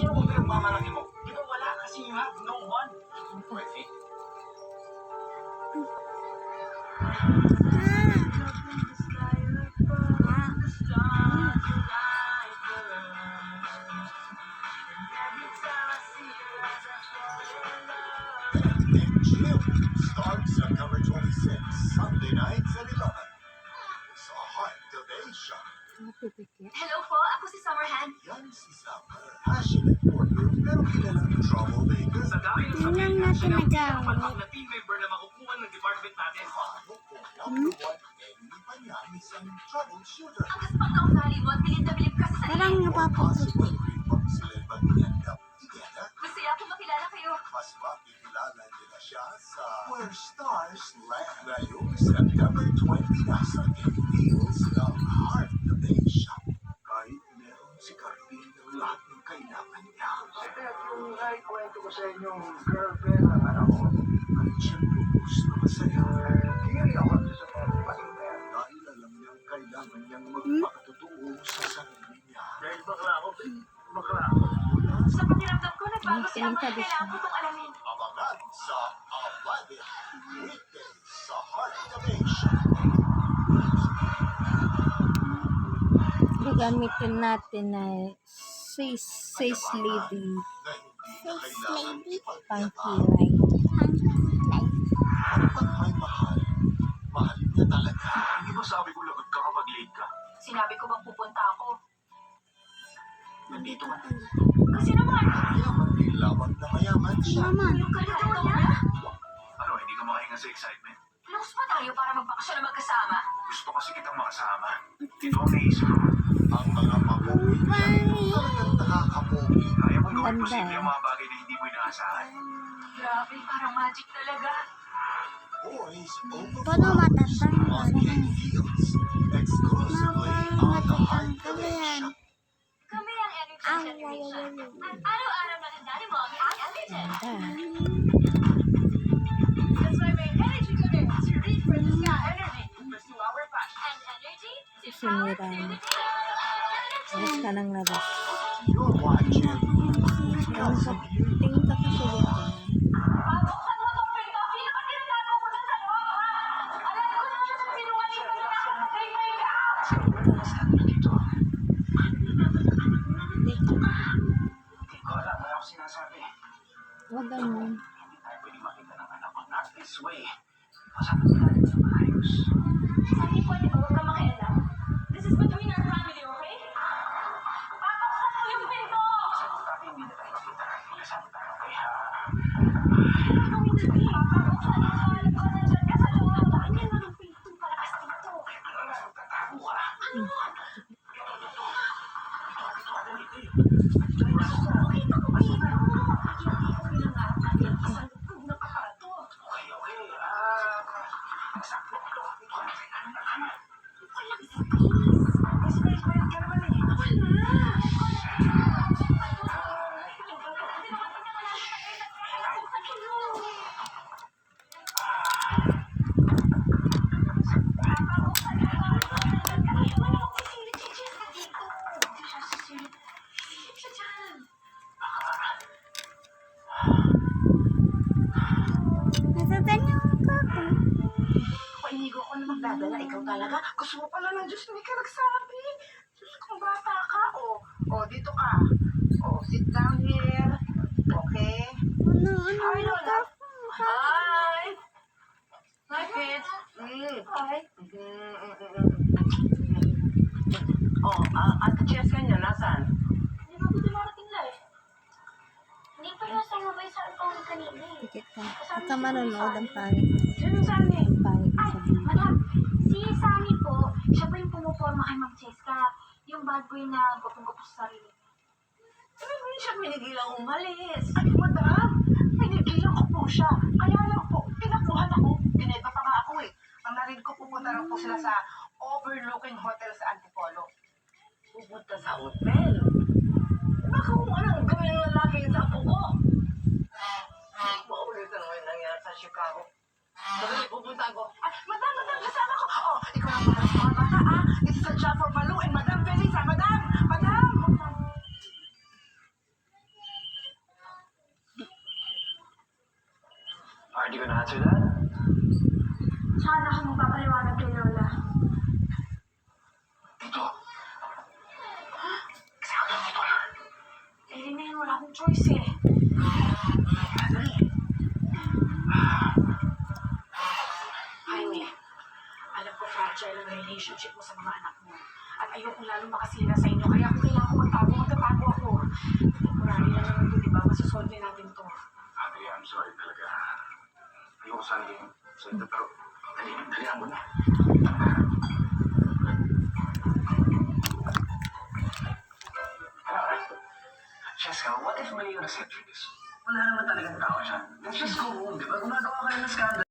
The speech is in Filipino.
Huwag mo yung mamalaki mo. Di ba wala kasi you have no one? Pwede. Jim starts September 26, Sunday nights at 11. Sa Heart Ovation. Hello po, ako si Summerhand. Yan si Summer, passionate worker pero kilalang troublemaker. Sa dami ng Yun lang sabihin, natin siya ang nagawa. pinakamalak na team member na makukuha ng department natin. Paano kung number one enemy pa niya isang troubleshooter? Ang gaspang na ugali mo at bilib na bilib ka sa sarili. Parang napapagod. Possible report sila mag-end up together. Masaya ako makilala kayo. Mas makikilala nila siya sa Where Stars Land. Ngayong September 20 na sa Fields ng Heart Ovation. Kahit meron si Carlene ng lahat ng kailangan niya. Kaya yung naikwento ko sa inyong girlfriend ng anak ko, At siya lubos na masaya. kiri ako sa mga pahinga. Dahil alam niyang kailangan niyang magpakatotoo sa sarili niya. Dahil bakla ako, bakla ako. Sa pakiramdam ko, nagbago si Ang Ama. sabi siya. Kailangan ko itong alamin. Abangan sa Aladdin Weekdays sa Heart Ovation. Gagamitin natin na sis lady Na hindi kailangan pangkilay. Kapag may mahal, mahal niya talaga. Hindi ba sabi ko lagot ka kapag late ka? Sinabi ko bang pupunta ako? Nandito ka na. Kasi naman, Mayaman din lamang na mayaman siya. yung kaluluwa niya. Ano, hindi ka makahinga sa excitement? Close pa tayo para magbakasyon na magkasama. Gusto kasi kitang makasama. Ito ang naisip ko. Ang mga mabuhay niya talagang nakakapogi. Kaya mong gawin Ganda, posible eh. ang mga bagay na hindi mo inaasahan. Grabe, parang magic talaga. Boys over Paano matatanggal? on King Heels. Exclusively on the Heart Matanggal yan. Ovation. Kami ang Energy Ang Generation. lalayo. At araw-araw na handa ni Mommy ang Energy. Ganda. That's why may energy kami to reach for the sky. Energy, pursue our passion. And energy to power Sinira. through the Labas ka ng labas. You're watching Tingin ka kasi dito. Pabuksan mo tong pinto. Sino ba tinatago mo dyan sa loob, ha? Alam ko na siya sa sinungaling mo na nakakatay na ikaw. Dito. Dito. Hindi ko alam. Wala akong sinasabi. Huwag ganun. Hindi tayo pwede makita ng anak ko not this way. Pasabi ko natin sa maayos. Sabi ko, di ba, huwag ka makialam. This is between our family, okay? Papaksan mo yung pinto! Sabi ko dati hindi na tayo makita. Sabi tayo kaya... Gagawin natin. Papaksan mo. Alam ko, nandyan ka sa loob. Bakit yan lang ang pinto palakas dito? Ano na, tatago ka. Ano? Ito, ito, ito. Okay, ito, okay. Hindi ko pinangarap natin ang kasalubog ng aparato. Okay, okay. Sakto ito. Ano na, ano? Walang space. Kasi may quiet ka naman eh. Wala. Natatanong ka ako. Painigo ko na magdadala, ikaw talaga. Gusto mo pala ng Diyos, hindi ka nagsabi. Diyos kong bata ka, dito ka. Sit down here. Okay? Ano Hi, Lola. ka? Hi! Hi, kids. Hi. At Cheska niya, nasaan? Hindi ba ko dumarating na eh? Hindi pa nasa mabay sa phone kanina eh. Tikit ka. Huwag ka manonood ang pangit. Sino Sammy? Ang pangit Ay, sa video. madam. Si Sammy po, siya po yung pumuporma kay Ma'am Cheska. Yung bad boy na gupong-gupo sa sarili. Sabi mo yun siya pinigilang umalis. Ay, madam. Pinigilan ko po siya. Kaya lang po, pinakuhan ako. Pineba pa nga ako eh. Ang narinig ko pupunta raw po sila sa overlooking hotel sa Antipolo. Pupunta sa hotel? Baka kung anong gawin ng lalaki sa apo ko. Maulit na naman nangyari sa Chicago. Sabi, pupunta ako. Ay, madam, kasama ko. Ikaw lang para sa mga bata, ah. This is a job for Balu and Madam Felisa. Madam! Are you gonna answer that? Saan ako magpapaliwanag kay Lola? Dito. Kasi ako lang ito lang. Eh, Rene, wala akong choice eh. Dali. Jaime, alam ko fragile ang relationship mo sa mga anak mo. At ayokong lalo makasira sa inyo. Kaya kung kailangan ko magtatago ako. Temporary lang naman ito, di ba? Masasolve natin to. Ate, I'm sorry talaga. Ayoko sana yung sa ito, pero dalihan mo na. Jessica, what if mali yung receptionist? Wala naman talagang tao siya. Let's just go home, di ba? Gumagawa ka rin ng scandal.